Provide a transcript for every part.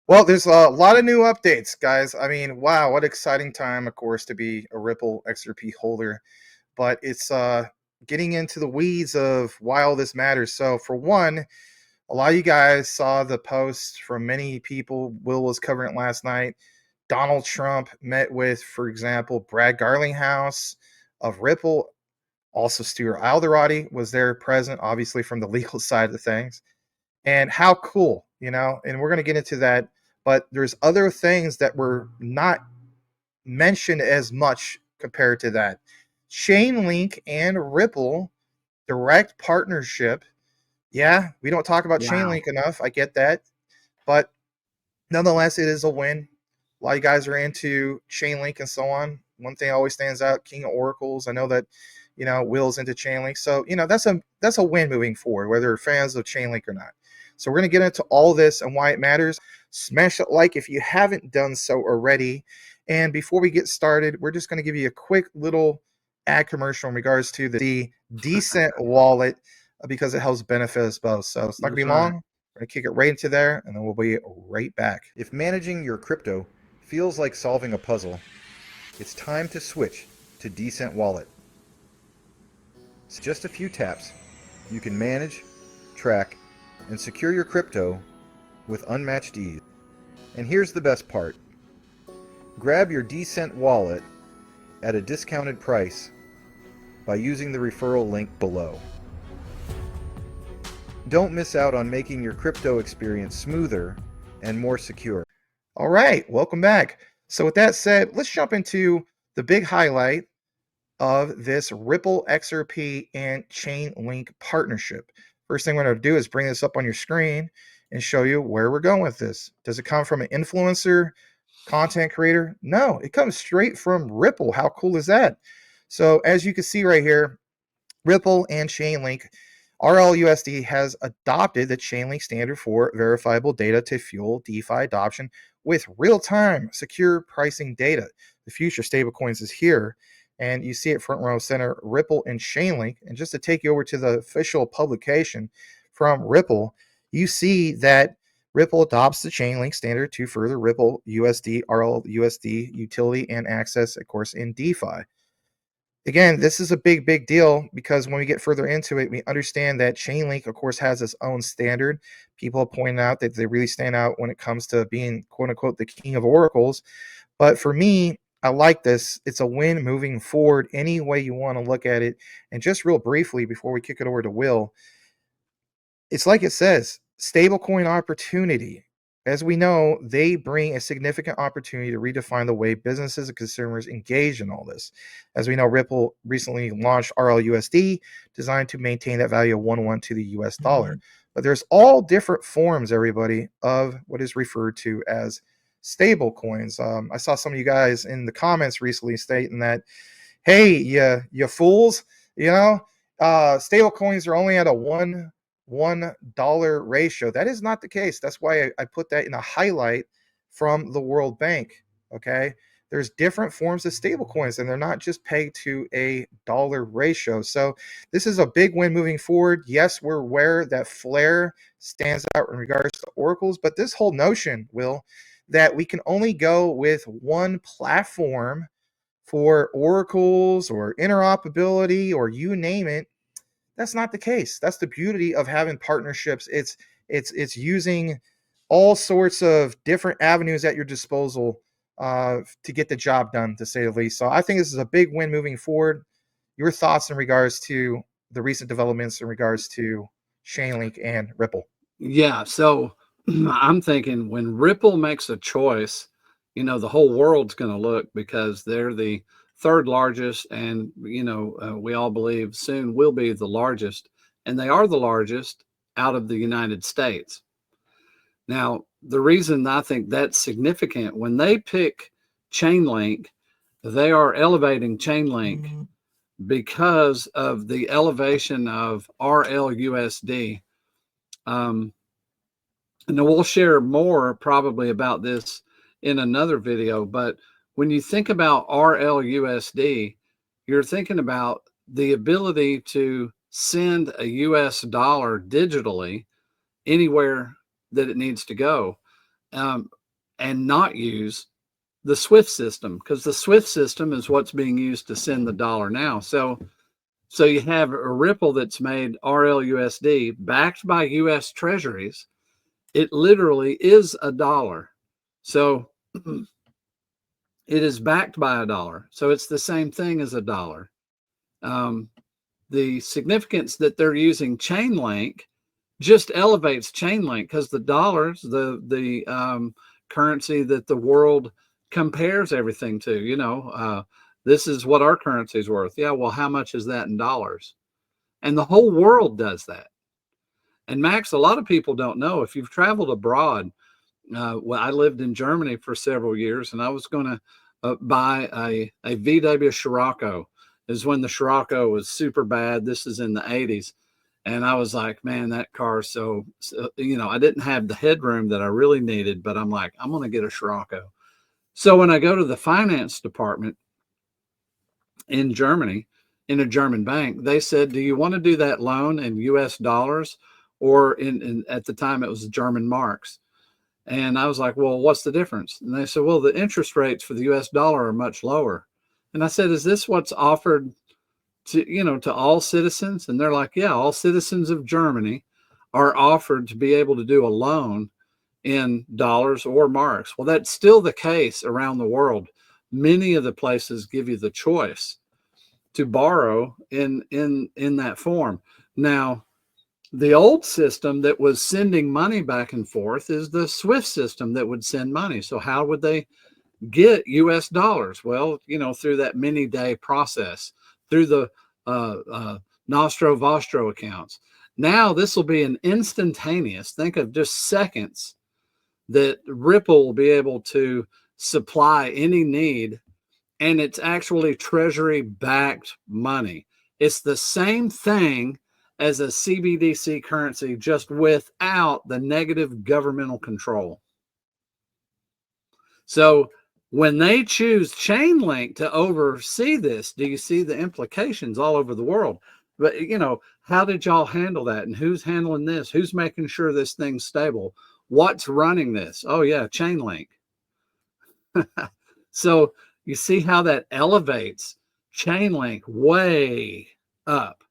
Well, there's a lot of new updates, guys. I mean, wow, what exciting time, of course, to be a Ripple XRP holder. But it's getting into the weeds of why all this matters. So, for one, a lot of you guys saw the post from many people. Will was covering it last night. Donald Trump met with, for example, Brad Garlinghouse of Ripple. Also, Stewart Alderoty was there present, obviously from the legal side of things. And how cool, and we're going to get into that. But there's other things that were not mentioned as much compared to that. Chainlink and Ripple direct partnership. Yeah, we don't talk about Wow. Chainlink enough. I get that. But nonetheless, it is a win. A lot of you guys are into Chainlink and so on. One thing always stands out: King of Oracles. I know that Will's into Chainlink, so that's a win moving forward, whether you're fans of Chainlink or not. So we're gonna get into all this and why it matters. Smash that like if you haven't done so already. And before we get started, we're just gonna give you a quick little ad commercial in regards to the Decent wallet because it helps benefit us both. So it's not gonna That's be right. long. We're going to kick it right into there, and then we'll be right back. If managing your crypto feels like solving a puzzle, it's time to switch to Decent Wallet. So just a few taps, you can manage, track, and secure your crypto with unmatched ease. And here's the best part. Grab your Decent Wallet at a discounted price by using the referral link below. Don't miss out on making your crypto experience smoother and more secure. All right, welcome back. So with that said, let's jump into the big highlight of this Ripple XRP and Chainlink partnership. First thing we're going to do is bring this up on your screen and show you where we're going with this. Does it come from an influencer, content creator? No, it comes straight from Ripple. How cool is that? So as you can see right here, Ripple and Chainlink, RLUSD has adopted the Chainlink standard for verifiable data to fuel DeFi adoption with real-time secure pricing data. The future stablecoins is here, and you see it front row center, Ripple and Chainlink. And just to take you over to the official publication from Ripple, you see that Ripple adopts the Chainlink standard to further Ripple USD, RLUSD utility and access, of course, in DeFi. Again, this is a big deal because when we get further into it, we understand that Chainlink, of course, has its own standard. People have pointed out that they really stand out when it comes to being, quote unquote, the king of oracles. But for me, I like this. It's a win moving forward, any way you want to look at it. And just real briefly, before we kick it over to Will, it's like it says, stablecoin opportunity. As we know, they bring a significant opportunity to redefine the way businesses and consumers engage in all this. As we know, Ripple recently launched RLUSD, designed to maintain that value of 1 to the US dollar. But there's all different forms, everybody, of what is referred to as stable coins. I saw some of you guys in the comments recently stating that, hey, you fools, stable coins are only at a $1 ratio. That is not the case. That's why I put that in a highlight from the World Bank. Okay. There's different forms of stable coins, and they're not just pegged to a dollar ratio. So this is a big win moving forward. Yes, we're aware that Flare stands out in regards to oracles, but this whole notion, Will, that we can only go with one platform for oracles or interoperability or you name it, that's not the case. That's the beauty of having partnerships. It's using all sorts of different avenues at your disposal to get the job done, to say the least. So I think this is a big win moving forward. Your thoughts in regards to the recent developments in regards to Chainlink and Ripple? Yeah. So I'm thinking when Ripple makes a choice, the whole world's going to look because they're the third largest, and we all believe soon will be the largest, and they are the largest out of the United States. Now, the reason I think that's significant when they pick Chainlink, they are elevating Chainlink because of the elevation of RLUSD. And we'll share more probably about this in another video. But when you think about RLUSD, you're thinking about the ability to send a US dollar digitally anywhere that it needs to go. and not use the SWIFT system, because the SWIFT system is what's being used to send the dollar now. So you have a Ripple that's made RLUSD backed by US treasuries. It literally is a dollar. So it is backed by a dollar. So it's the same thing as a dollar. The significance that they're using Chainlink just elevates Chainlink, because the dollars, the currency that the world compares everything to, this is what our currency is worth. Yeah, well, how much is that in dollars? And the whole world does that. And Max, a lot of people don't know, if you've traveled abroad. Well, I lived in Germany for several years, and I was going to buy a VW Scirocco. Is when the Scirocco was super bad. This is in the 80s. And I was like, man, that car. So, I didn't have the headroom that I really needed, but I'm like, I'm going to get a Scirocco. So when I go to the finance department in Germany, in a German bank, they said, do you want to do that loan in US dollars, or at the time it was German marks? And I was like, well, what's the difference? And they said, well, the interest rates for the US dollar are much lower. And I said, is this what's offered to all citizens? And they're like, yeah, all citizens of Germany are offered to be able to do a loan in dollars or marks. Well, that's still the case around the world. Many of the places give you the choice to borrow in that form. Now, the old system that was sending money back and forth is the SWIFT system that would send money. So how would they get US dollars? Well, through that many day process, through the Nostro Vostro accounts. Now this will be an instantaneous, think of just seconds, that Ripple will be able to supply any need, and it's actually treasury backed money. It's the same thing as a CBDC currency, just without the negative governmental control. So when they choose Chainlink to oversee this, do you see the implications all over the world? But, how did y'all handle that? And who's handling this? Who's making sure this thing's stable? What's running this? Oh, yeah, Chainlink. So you see how that elevates Chainlink way up,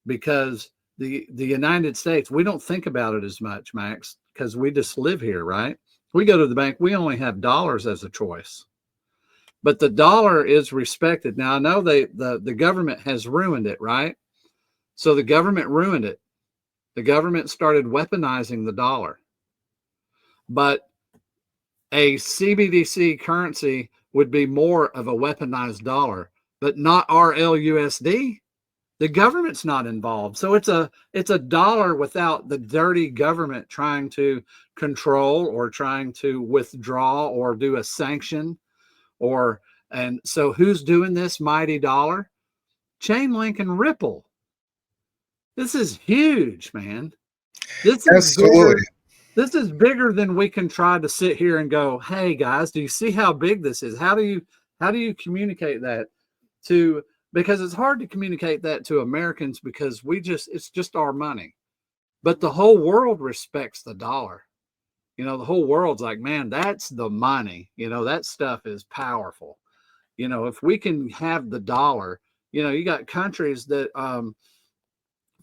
because the United States, we don't think about it as much, Max, because we just live here, right? We go to the bank, we only have dollars as a choice. But the dollar is respected. Now, I know the government has ruined it, right? So the government ruined it. The government started weaponizing the dollar. But a CBDC currency would be more of a weaponized dollar, but not RLUSD. The government's not involved. So it's a dollar without the dirty government trying to control or trying to withdraw or do a sanction. And so who's doing this mighty dollar? Chainlink and Ripple. This is huge, man. This is bigger. This is bigger than we can try to sit here and go, hey guys, do you see how big this is? How do you communicate that to, because it's hard to communicate that to Americans, because it's just our money. But the whole world respects the dollar. The whole world's like, man, that's the money. That stuff is powerful. If we can have the dollar, you got countries that,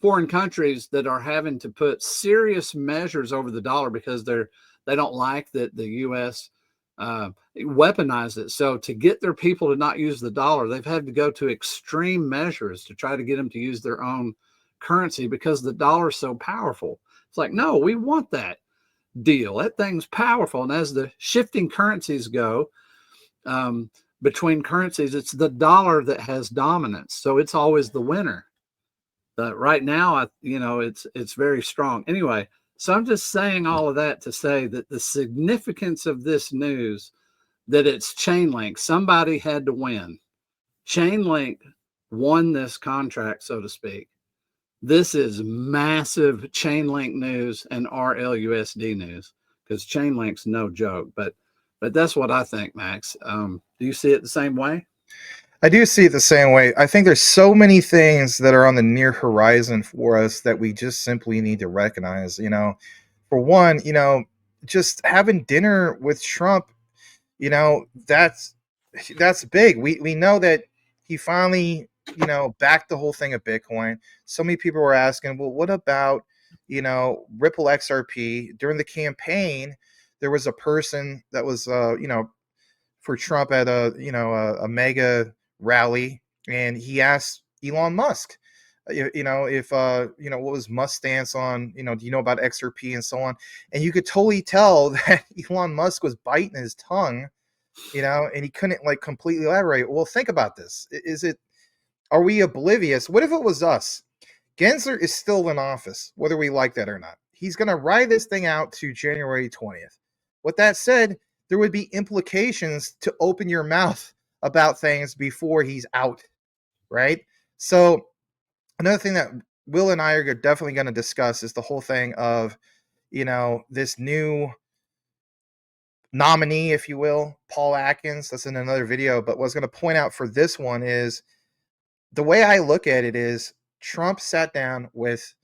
foreign countries that are having to put serious measures over the dollar because they don't like that the U.S. Weaponized it. So to get their people to not use the dollar, they've had to go to extreme measures to try to get them to use their own currency, because the dollar is so powerful. It's like, no, we want that deal. That thing's powerful. And as the shifting currencies go, between currencies, it's the dollar that has dominance. So it's always the winner. Right now, it's very strong. Anyway, so I'm just saying all of that to say that the significance of this news, that it's Chainlink, somebody had to win. Chainlink won this contract, so to speak. This is massive Chainlink news and RLUSD news, because Chainlink's no joke. But that's what I think, Max. Do you see it the same way? I do see it the same way. I think there's so many things that are on the near horizon for us that we just simply need to recognize. For one, just having dinner with Trump, that's big. We know that he finally, backed the whole thing of Bitcoin. So many people were asking, well, what about, Ripple XRP? During the campaign, there was a person that was, for Trump at a mega rally, and he asked Elon Musk, if what was Musk's stance on, do you know about XRP and so on? And you could totally tell that Elon Musk was biting his tongue, and he couldn't like completely elaborate. Well, think about this. Are we oblivious? What if it was us? Gensler is still in office, whether we like that or not. He's going to ride this thing out to January 20th. With that said, there would be implications to open your mouth about things before he's out, right? So, another thing that Will and I are definitely going to discuss is the whole thing of, this new nominee, if you will, Paul Atkins. That's in another video. But what I was going to point out for this one is the way I look at it is Trump sat down with,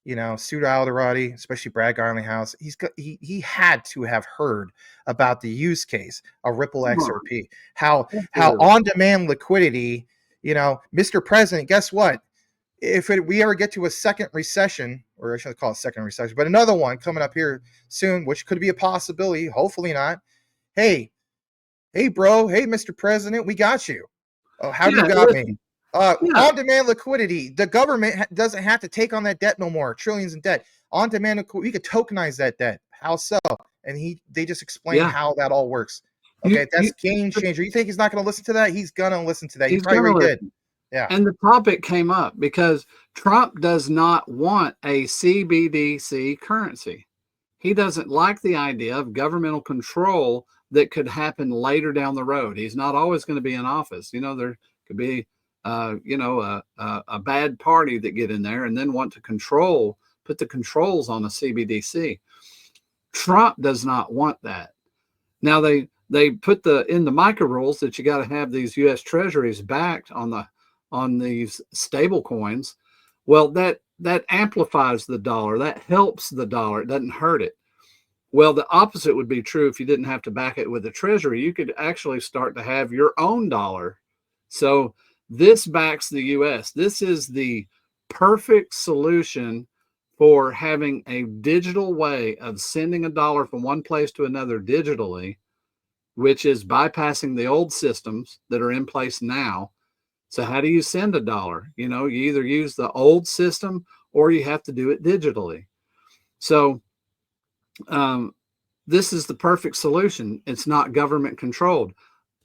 Stewart Alderoty, especially Brad Garlinghouse. He had to have heard about the use case of Ripple XRP, how on-demand liquidity, Mr. President, guess what? If we ever get to a second recession, or I shouldn't call it second recession, but another one coming up here soon, which could be a possibility, hopefully not. Hey, bro, hey, Mr. President, we got you. Oh, how you got me? On-demand liquidity. The government doesn't have to take on that debt no more. Trillions in debt. On-demand liquidity. We could tokenize that debt. How so? And they just explained how that all works. Okay, that's game changer. You think he's not going to listen to that? He's going to listen to that. He probably already did. Yeah. And the topic came up because Trump does not want a CBDC currency. He doesn't like the idea of governmental control that could happen later down the road. He's not always going to be in office. There could be, a bad party that get in there and then want to put the controls on a CBDC. Trump does not want that. Now they put in the MiCA rules that you got to have these U.S. Treasuries backed on these stable coins. Well, that amplifies the dollar. That helps the dollar. It doesn't hurt it. Well, the opposite would be true if you didn't have to back it with a treasury. You could actually start to have your own dollar. So this backs the U.S. This is the perfect solution for having a digital way of sending a dollar from one place to another digitally, which is bypassing the old systems that are in place now. So how do you send a dollar? You either use the old system or you have to do it digitally. So this is the perfect solution. It's not government controlled.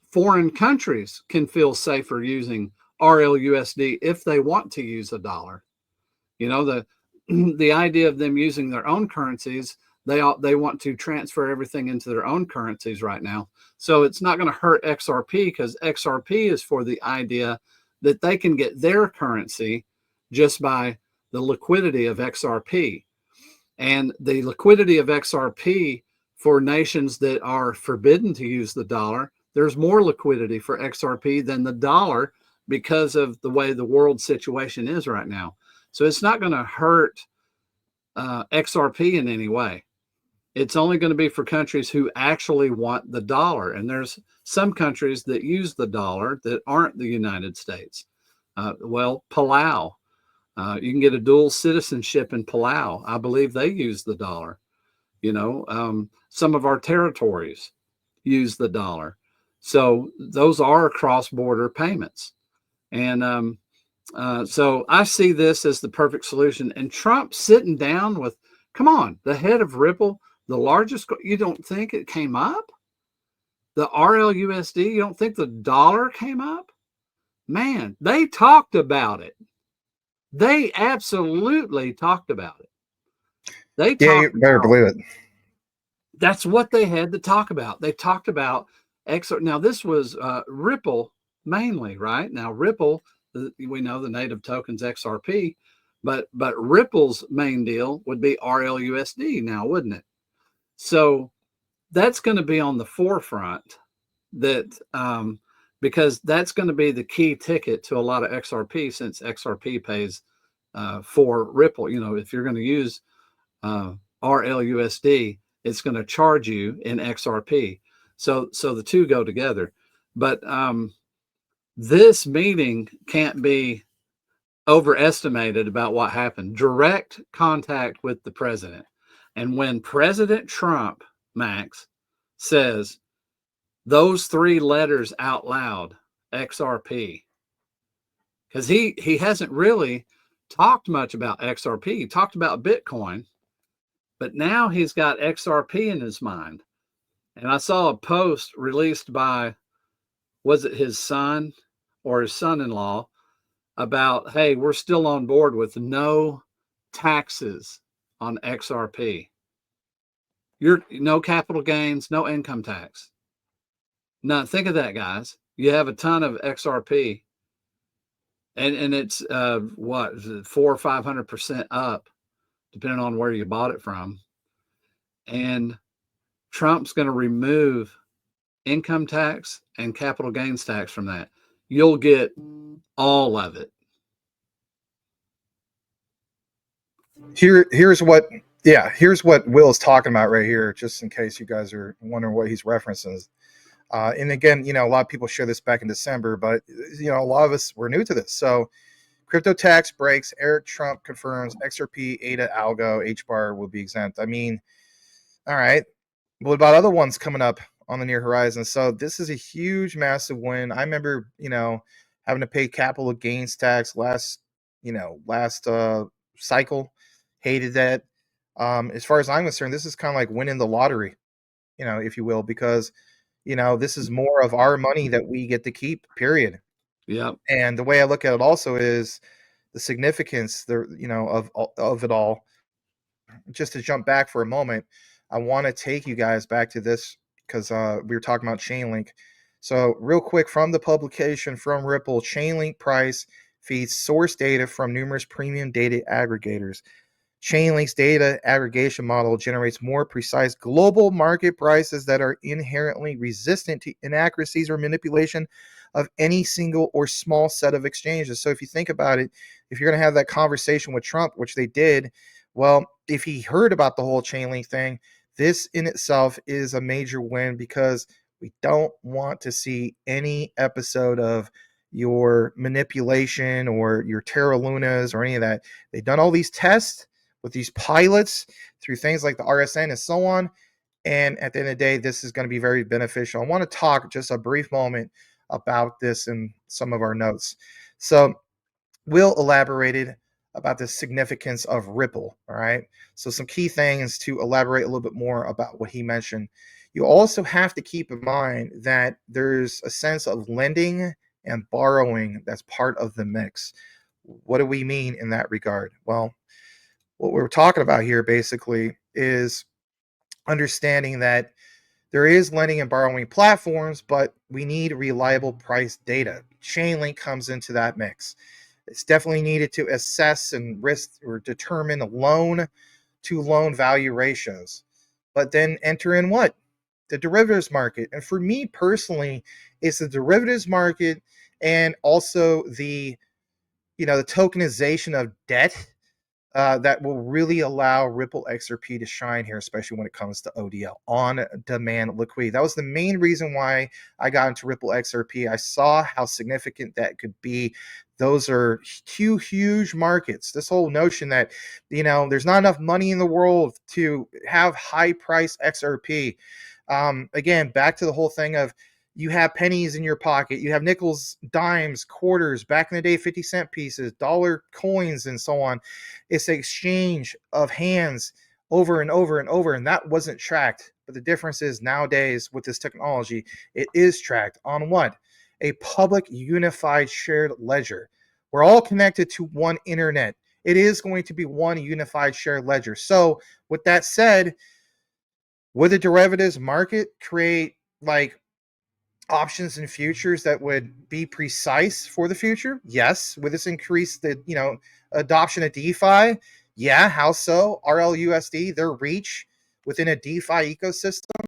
Foreign countries can feel safer using RLUSD if they want to use a dollar. The idea of them using their own currencies, they want to transfer everything into their own currencies right now. So it's not going to hurt XRP because XRP is for the idea that they can get their currency just by the liquidity of XRP. And the liquidity of XRP for nations that are forbidden to use the dollar, there's more liquidity for XRP than the dollar because of the way the world situation is right now. So it's not going to hurt XRP in any way. It's only going to be for countries who actually want the dollar. And there's some countries that use the dollar that aren't the United States. Palau. You can get a dual citizenship in Palau. I believe they use the dollar. Some of our territories use the dollar. So those are cross-border payments. And so I see this as the perfect solution. And Trump sitting down with, come on, the head of Ripple, the largest, you don't think it came up? The RLUSD, you don't think the dollar came up? Man, they talked about it. They absolutely talked about it. You better believe it. That's what they had to talk about. They talked about Now, this was Ripple mainly, right? Now, Ripple, we know the native token's XRP, but Ripple's main deal would be RLUSD now, wouldn't it? So that's going to be on the forefront because that's going to be the key ticket to a lot of XRP, since XRP pays for Ripple. If you're going to use RLUSD, it's going to charge you in XRP. So the two go together. But this meeting can't be overestimated about what happened. Direct contact with the president. And when President Trump, Max, says those three letters out loud, XRP, because he hasn't really talked much about XRP. He talked about Bitcoin, but now he's got XRP in his mind. And I saw a post released by, was it his son or his son-in-law, about, hey, we're still on board with no taxes on XRP. You're no capital gains, no income tax. Now think of that, guys. You have a ton of XRP, and it's what, 400 or 500% up, depending on where you bought it from. And Trump's going to remove income tax and capital gains tax from that. You'll get all of it. Here's what Will's talking about right here, just in case you guys are wondering what he's referencing. And again, a lot of people share this back in December, but a lot of us were new to this. So crypto tax breaks, Eric Trump confirms XRP, ADA, Algo, HBAR will be exempt. I mean, all right. What about other ones coming up on the near horizon? So this is a huge, massive win. I remember, having to pay capital gains tax last cycle. Hated that. As far as I'm concerned, this is kind of like winning the lottery, if you will, because this is more of our money that we get to keep, period. Yep. And the way I look at it also is the significance of it all. Just to jump back for a moment, I want to take you guys back to this because we were talking about Chainlink. So real quick, from the publication from Ripple, Chainlink price feeds source data from numerous premium data aggregators. Chainlink's data aggregation model generates more precise global market prices that are inherently resistant to inaccuracies or manipulation of any single or small set of exchanges. So if you think about it, if you're going to have that conversation with Trump, which they did, well, if he heard about the whole Chainlink thing, this in itself is a major win because we don't want to see any episode of your manipulation or your Terra Lunas or any of that. They've done all these tests with these pilots through things like the RSN and so on. And at the end of the day, this is going to be very beneficial. I want to talk just a brief moment about this in some of our notes. So Will elaborated about the significance of Ripple. All right. So some key things to elaborate a little bit more about what he mentioned. You also have to keep in mind that there's a sense of lending and borrowing that's part of the mix. What do we mean in that regard? Well, what we're talking about here basically is understanding that there is lending and borrowing platforms, but we need reliable price data. Chainlink comes into that mix. It's definitely needed to assess and risk or determine loan to loan value ratios. But then enter in what? The derivatives market. And for me personally, it's the derivatives market and also the tokenization of debt that will really allow Ripple XRP to shine here, especially when it comes to ODL, on-demand liquidity. That was the main reason why I got into Ripple XRP. I saw how significant that could be. Those are two huge markets. This whole notion that, there's not enough money in the world to have high price XRP. Again, back to the whole thing of, you have pennies in your pocket, you have nickels, dimes, quarters, back in the day, 50-cent pieces, dollar coins, and so on. It's an exchange of hands over and over and over, and that wasn't tracked. But the difference is nowadays with this technology, it is tracked on what? A public unified shared ledger. We're all connected to one internet. It is going to be one unified shared ledger. So with that said, would the derivatives market create like options and futures that would be precise for the future? Yes. Would this increase the adoption of DeFi? Yeah. How so? RLUSD, their reach within a DeFi ecosystem.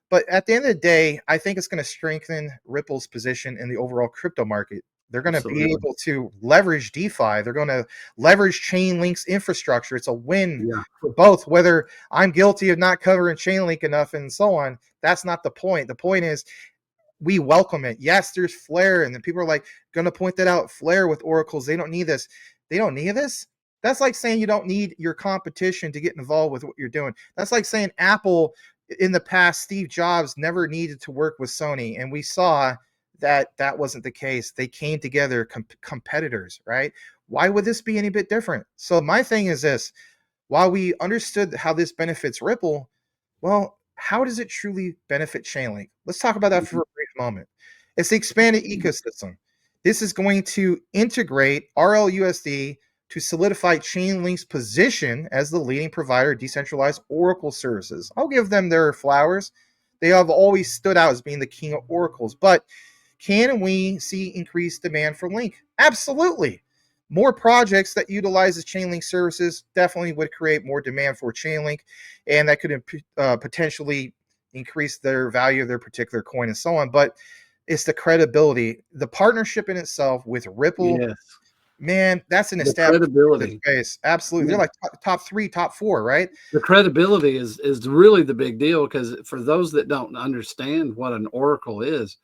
But at the end of the day, I think it's going to strengthen Ripple's position in the overall crypto market. They're going to be Absolutely. able to leverage DeFi. They're going to leverage Chainlink's infrastructure. It's a win Yeah. for both. Whether I'm guilty of not covering Chainlink enough and so on, that's not the point. The point is we welcome it. Yes, there's Flare, and then people are like going to point that out. Flare with oracles, they don't need this. They don't need this. That's like saying you don't need your competition to get involved with what you're doing. That's like saying Apple in the past, Steve Jobs never needed to work with Sony, and we saw that that wasn't the case. They came together, competitors, right? Why would this be any bit different? So my thing is this: while we understood how this benefits Ripple, well, how does it truly benefit Chainlink? Let's talk about that for Mhm. a brief moment. It's the expanded ecosystem. This is going to integrate RLUSD to solidify Chainlink's position as the leading provider of decentralized Oracle services. I'll give them their flowers. They have always stood out as being the king of oracles. But can we see increased demand for Link? Absolutely. More projects that utilizes Chainlink services definitely would create more demand for Chainlink, and that could potentially increase their value of their particular coin and so on. But it's the credibility, the partnership in itself with Ripple. Yes. Man, that's an The established credibility. space. Absolutely, they're Yeah. like top three, top four, right? The credibility is really the big deal, because for those that don't understand what an oracle is,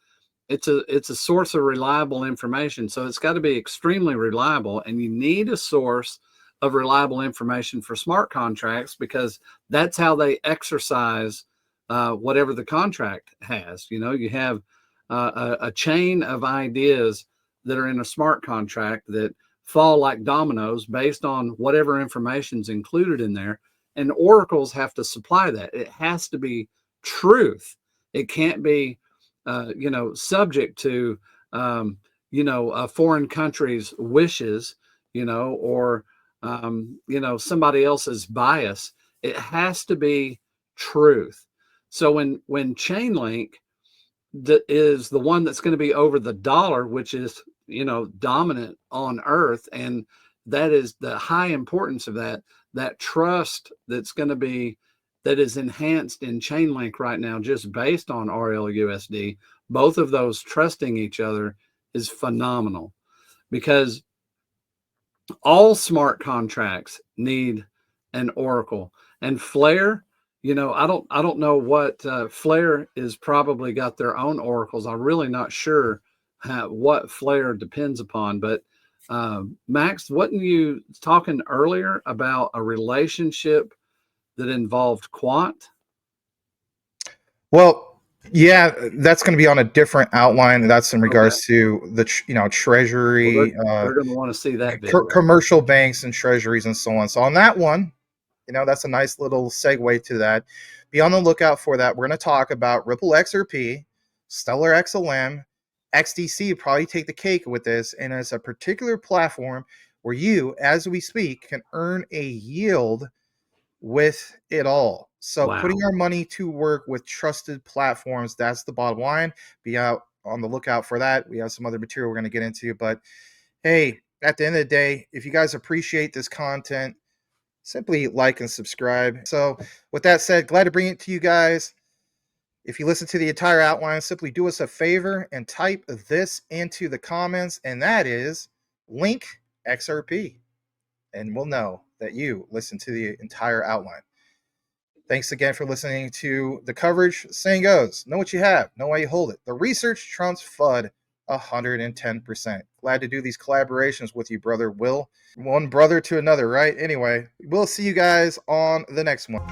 it's a source of reliable information. So it's got to be extremely reliable, and you need a source of reliable information for smart contracts, because that's how they exercise whatever the contract has. You have a chain of ideas that are in a smart contract that fall like dominoes based on whatever information is included in there, and oracles have to supply that. It has to be truth. It can't be subject to, a foreign country's wishes, or, somebody else's bias. It has to be truth. So when Chainlink that is the one that's going to be over the dollar, which is, dominant on earth, and that is the high importance of that trust that is enhanced in Chainlink right now, just based on RLUSD. Both of those trusting each other is phenomenal, because all smart contracts need an oracle. And Flare, I don't know what Flare is probably got their own oracles. I'm really not sure what Flare depends upon. But Max, wasn't you talking earlier about a relationship that involved Quant? Well, yeah, that's going to be on a different outline. That's in Okay. regards to the Well, treasury, they're going to want to see that video. commercial banks and treasuries and so on. So on that one, that's a nice little segue to that. Be on the lookout for that. We're going to talk about Ripple XRP, Stellar XLM, XDC. Probably take the cake with this, and it's a particular platform where you, as we speak, can earn a yield with it all. So Wow. putting our money to work with trusted platforms, that's the bottom line. Be out on the lookout for that. We have some other material we're going to get into, but hey, at the end of the day, if you guys appreciate this content, simply like and subscribe. So with that said, glad to bring it to you guys. If you listen to the entire outline, simply do us a favor and type this into the comments, and that is link XRP, and we'll know that you listened to the entire outline. Thanks again for listening to the coverage. Saying goes, know what you have, know why you hold it. The research trumps FUD 110%. Glad to do these collaborations with you, brother Will. One brother to another, right? Anyway, we'll see you guys on the next one.